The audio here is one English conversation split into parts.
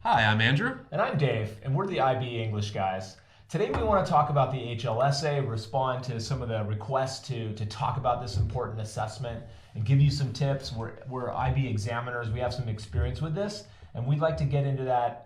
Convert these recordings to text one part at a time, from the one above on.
Hi, I'm Andrew. And I'm Dave, and we're the IB English guys. Today we want to talk about the HLSA, respond to some of the requests to talk about this important assessment, and give you some tips. We're IB examiners, we have some experience with this, and we'd like to get into that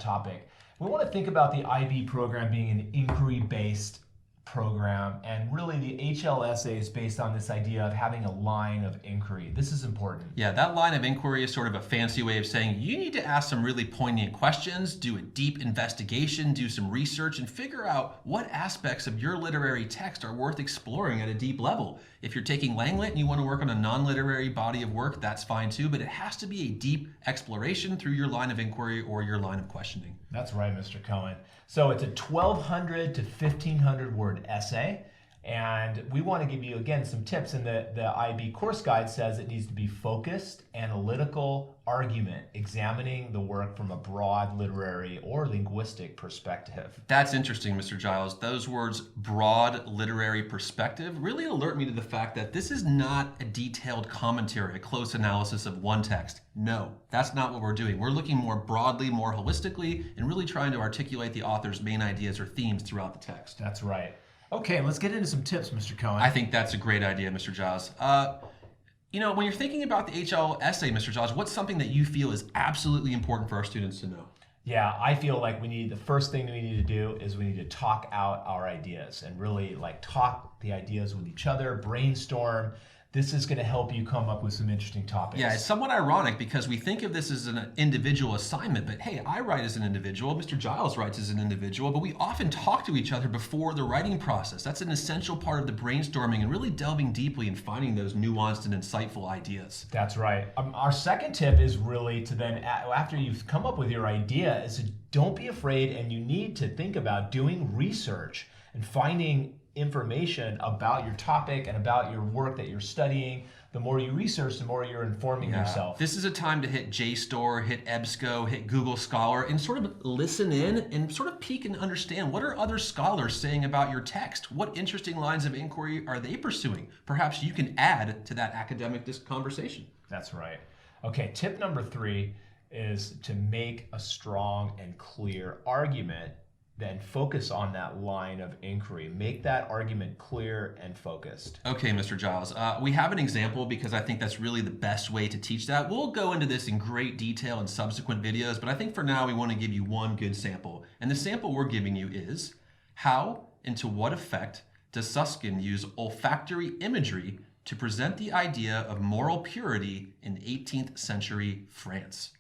topic. We want to think about the IB program being an inquiry-based program, and really the HLSA is based on this idea of having a line of inquiry. This is important. Yeah, that line of inquiry is sort of a fancy way of saying you need to ask some really poignant questions, do a deep investigation, do some research, and figure out what aspects of your literary text are worth exploring at a deep level. If you're taking Langlet and you want to work on a non-literary body of work, that's fine too, but it has to be a deep exploration through your line of inquiry or your line of questioning. That's right, Mr. Cohen. So it's a 1,200 to 1,500 word essay, and we want to give you, again, some tips. And the IB course guide says it needs to be focused, analytical argument, examining the work from a broad literary or linguistic perspective. That's interesting, Mr. Giles. Those words, broad literary perspective, really alert me to the fact that this is not a detailed commentary, a close analysis of one text. No, that's not what we're doing. We're looking more broadly, more holistically, and really trying to articulate the author's main ideas or themes throughout the text. That's right. Okay, let's get into some tips, Mr. Cohen. I think that's a great idea, Mr. Giles. When you're thinking about the HL essay, Mr. Giles, what's something that you feel is absolutely important for our students to know? Yeah, I feel like the first thing we need to do is we need to talk out our ideas and really talk the ideas with each other, brainstorm. This is going to help you come up with some interesting topics. Yeah, it's somewhat ironic because we think of this as an individual assignment, but hey, I write as an individual, Mr. Giles writes as an individual, but we often talk to each other before the writing process. That's an essential part of the brainstorming and really delving deeply and finding those nuanced and insightful ideas. That's right. Our second tip is really to then, after you've come up with your idea, is to don't be afraid, and you need to think about doing research and finding information about your topic and about your work that you're studying. The more you research, the more you're informing yourself. This is a time to hit JSTOR, hit EBSCO, hit Google Scholar, and sort of listen in and sort of peek and understand what are other scholars saying about your text? What interesting lines of inquiry are they pursuing? Perhaps you can add to that academic conversation. That's right. Okay, tip number 3 is to make a strong and clear argument. Then focus on that line of inquiry. Make that argument clear and focused. Okay, Mr. Giles, we have an example because I think that's really the best way to teach that. We'll go into this in great detail in subsequent videos, but I think for now we want to give you one good sample. And the sample we're giving you is, how and to what effect does Susskind use olfactory imagery to present the idea of moral purity in 18th century France?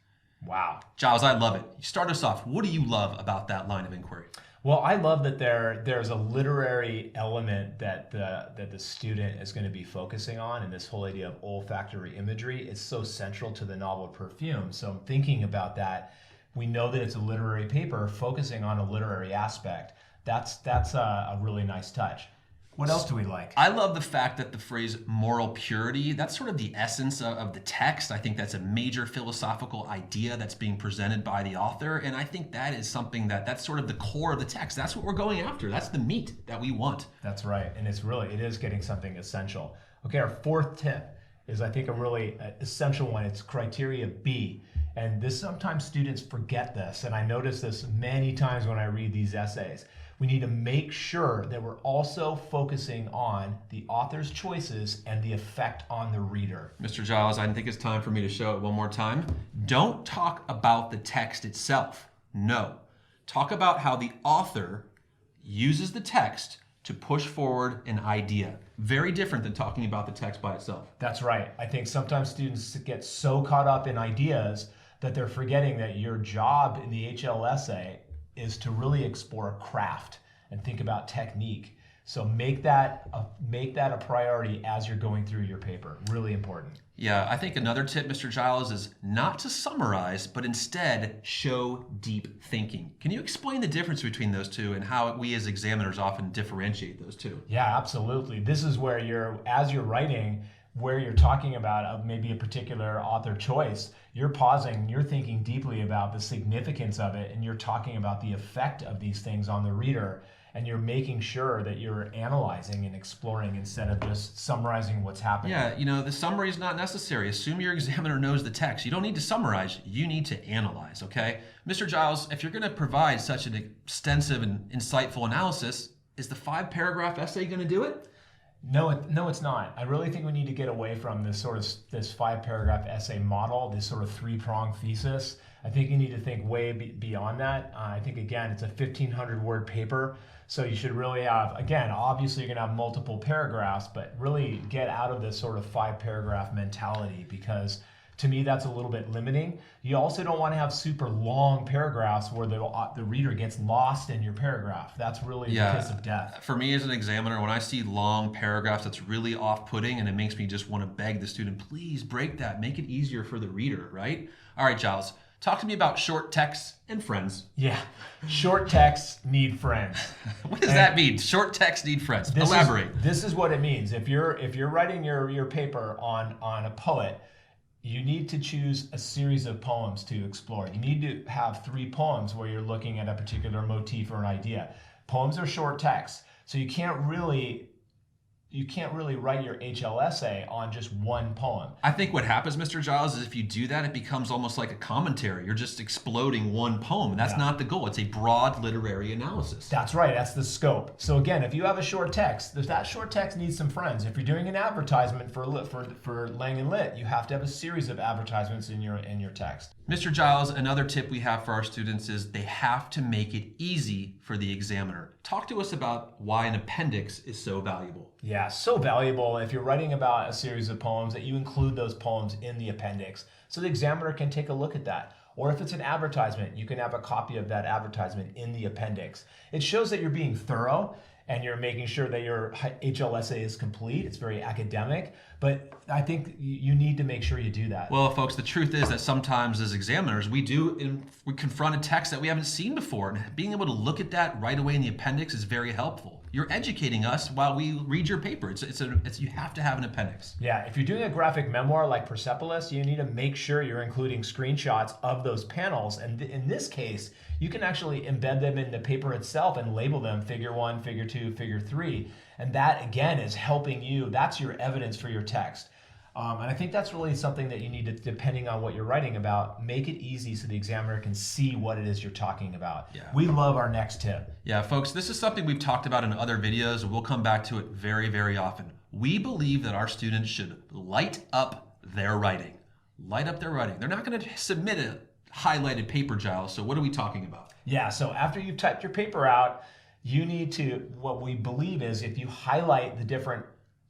Wow. Giles, I love it. You start us off. What do you love about that line of inquiry? Well, I love that there's a literary element that the student is going to be focusing on, and this whole idea of olfactory imagery is so central to the novel Perfume. So I'm thinking about that. We know that it's a literary paper focusing on a literary aspect. That's a really nice touch. What else do we like? I love the fact that the phrase moral purity, that's sort of the essence of the text. I think that's a major philosophical idea that's being presented by the author. And I think that is something that's sort of the core of the text. That's what we're going after. That's the meat that we want. That's right. And it is getting something essential. Okay, our fourth tip is, I think, a really essential one. It's criteria B. And sometimes students forget this. And I notice this many times when I read these essays. We need to make sure that we're also focusing on the author's choices and the effect on the reader. Mr. Giles, I think it's time for me to show it one more time. Don't talk about the text itself. No. Talk about how the author uses the text to push forward an idea. Very different than talking about the text by itself. That's right. I think sometimes students get so caught up in ideas that they're forgetting that your job in the HL essay is to really explore craft and think about technique. So make that a priority as you're going through your paper. Really important. Yeah, I think another tip, Mr. Giles, is not to summarize, but instead show deep thinking. Can you explain the difference between those two and how we as examiners often differentiate those two? Yeah, absolutely. This is where as you're writing, where you're talking about maybe a particular author choice, you're pausing, you're thinking deeply about the significance of it, and you're talking about the effect of these things on the reader. and you're making sure that you're analyzing and exploring instead of just summarizing what's happening. Yeah, the summary is not necessary. Assume your examiner knows the text. You don't need to summarize, you need to analyze, okay? Mr. Giles, if you're going to provide such an extensive and insightful analysis, is the 5-paragraph essay going to do it? No, it's not. I really think we need to get away from this 5-paragraph essay model, this sort of 3-pronged thesis. I think you need to think way beyond that. I think, again, it's a 1,500-word paper, so you should really have, again, obviously you're going to have multiple paragraphs, but really get out of this sort of 5-paragraph mentality, because to me, that's a little bit limiting. You also don't want to have super long paragraphs where the reader gets lost in your paragraph. That's really the kiss of death. For me as an examiner, when I see long paragraphs, that's really off-putting, and it makes me just want to beg the student, please break that, make it easier for the reader, right? All right, Giles, talk to me about short texts and friends. Yeah, short texts need friends. What does that mean? Short texts need friends. Elaborate. This is what it means. If you're writing your paper on a poet, you need to choose a series of poems to explore. You need to have 3 poems where you're looking at a particular motif or an idea. Poems are short texts, so you can't really write your HL essay on just one poem. I think what happens, Mr. Giles, is if you do that, it becomes almost like a commentary. You're just exploding one poem, and that's not the goal. It's a broad literary analysis. That's right. That's the scope. So again, if you have a short text, that short text needs some friends. If you're doing an advertisement for Lang & Lit, you have to have a series of advertisements in your text. Mr. Giles, another tip we have for our students is they have to make it easy for the examiner. Talk to us about why an appendix is so valuable. Yeah, so valuable if you're writing about a series of poems that you include those poems in the appendix so the examiner can take a look at that. Or if it's an advertisement, you can have a copy of that advertisement in the appendix. It shows that you're being thorough and you're making sure that your HL essay is complete. It's very academic, but I think you need to make sure you do that. Well, folks, the truth is that sometimes as examiners, we confront a text that we haven't seen before, and being able to look at that right away in the appendix is very helpful. You're educating us while we read your paper. You have to have an appendix. Yeah, if you're doing a graphic memoir like Persepolis, you need to make sure you're including screenshots of those panels. And in this case, you can actually embed them in the paper itself and label them figure 1, figure 2, figure 3. And that, again, is helping you. That's your evidence for your text. And I think that's really something that you need to, depending on what you're writing about, make it easy so the examiner can see what it is you're talking about. Yeah. We love our next tip. Yeah, folks, this is something we've talked about in other videos, and we'll come back to it very, very often. We believe that our students should light up their writing. Light up their writing. They're not going to submit a highlighted paper, Giles, so what are we talking about? Yeah, so after you've typed your paper out, you need to, what we believe is if you highlight the different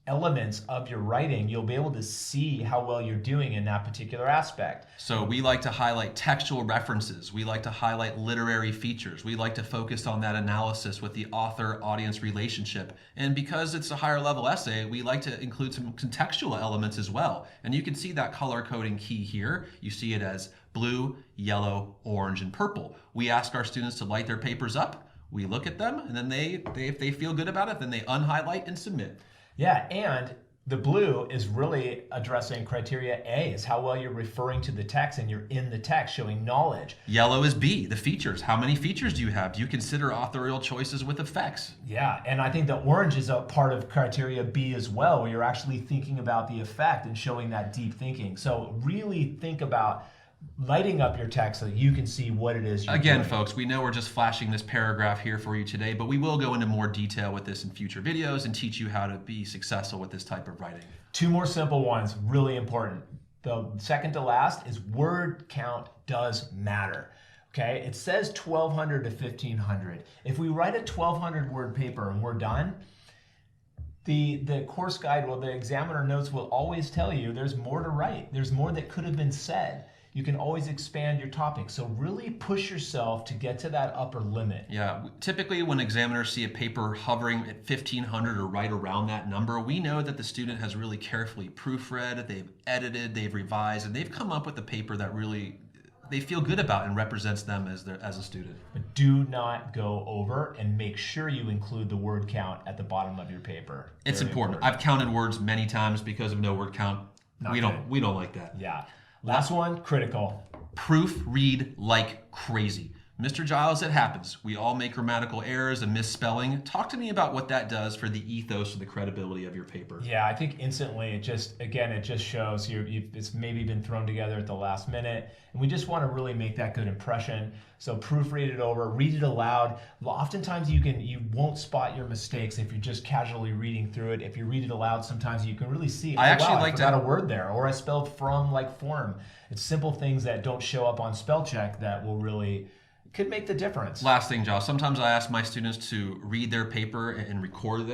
elements of your writing, you'll be able to see how well you're doing in that particular aspect. So we like to highlight textual references. We like to highlight literary features. We like to focus on that analysis with the author-audience relationship. And because it's a higher level essay, we like to include some contextual elements as well. And you can see that color coding key here. You see it as blue, yellow, orange, and purple. We ask our students to light their papers up. We look at them, and then if they feel good about it, then they unhighlight and submit. Yeah, and the blue is really addressing criteria A, is how well you're referring to the text and you're in the text, showing knowledge. Yellow is B, the features. How many features do you have? Do you consider authorial choices with effects? Yeah, and I think the orange is a part of criteria B as well, where you're actually thinking about the effect and showing that deep thinking. So really think about lighting up your text so that you can see what it is you're Again, doing. folks, we know we're just flashing this paragraph here for you today, but we will go into more detail with this in future videos and teach you how to be successful with this type of writing. 2 more simple ones, really important. The second to last is word count does matter. Okay, it says 1,200 to 1,500. If we write a 1,200 word paper and we're done, the course guide, the examiner notes will always tell you there's more to write. There's more that could have been said. You can always expand your topic. So really push yourself to get to that upper limit. Yeah, typically when examiners see a paper hovering at 1,500 or right around that number, we know that the student has really carefully proofread, they've edited, they've revised, and they've come up with a paper that really they feel good about and represents them as a student. But do not go over, and make sure you include the word count at the bottom of your paper. It's important. I've counted words many times because of no word count. We don't like that. Yeah. Last one, critical. Proofread like crazy. Mr. Giles, it happens. We all make grammatical errors and misspelling. Talk to me about what that does for the ethos or the credibility of your paper. Yeah, I think instantly it just shows it's maybe been thrown together at the last minute, and we just want to really make that good impression. So proofread it over, read it aloud. Oftentimes you won't spot your mistakes if you're just casually reading through it. If you read it aloud, sometimes you can really see. I actually wow, like I forgot a word there, or I spelled from like form. It's simple things that don't show up on spell check that will really could make the difference. Last thing, Josh, sometimes I ask my students to read their paper and record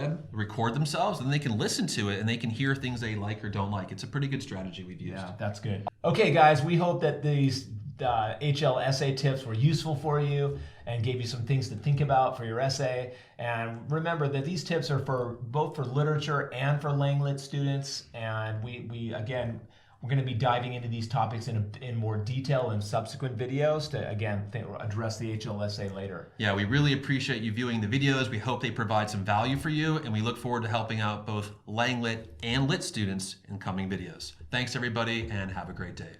themselves, and they can listen to it and they can hear things they like or don't like. It's a pretty good strategy we've used. Yeah, that's good. Okay, guys, we hope that these HL essay tips were useful for you and gave you some things to think about for your essay. And remember that these tips are for both for literature and for Langlit students. And we're going to be diving into these topics in more detail in subsequent videos to, again, address the HLSA later. Yeah, we really appreciate you viewing the videos. We hope they provide some value for you, and we look forward to helping out both Langlit and Lit students in coming videos. Thanks, everybody, and have a great day.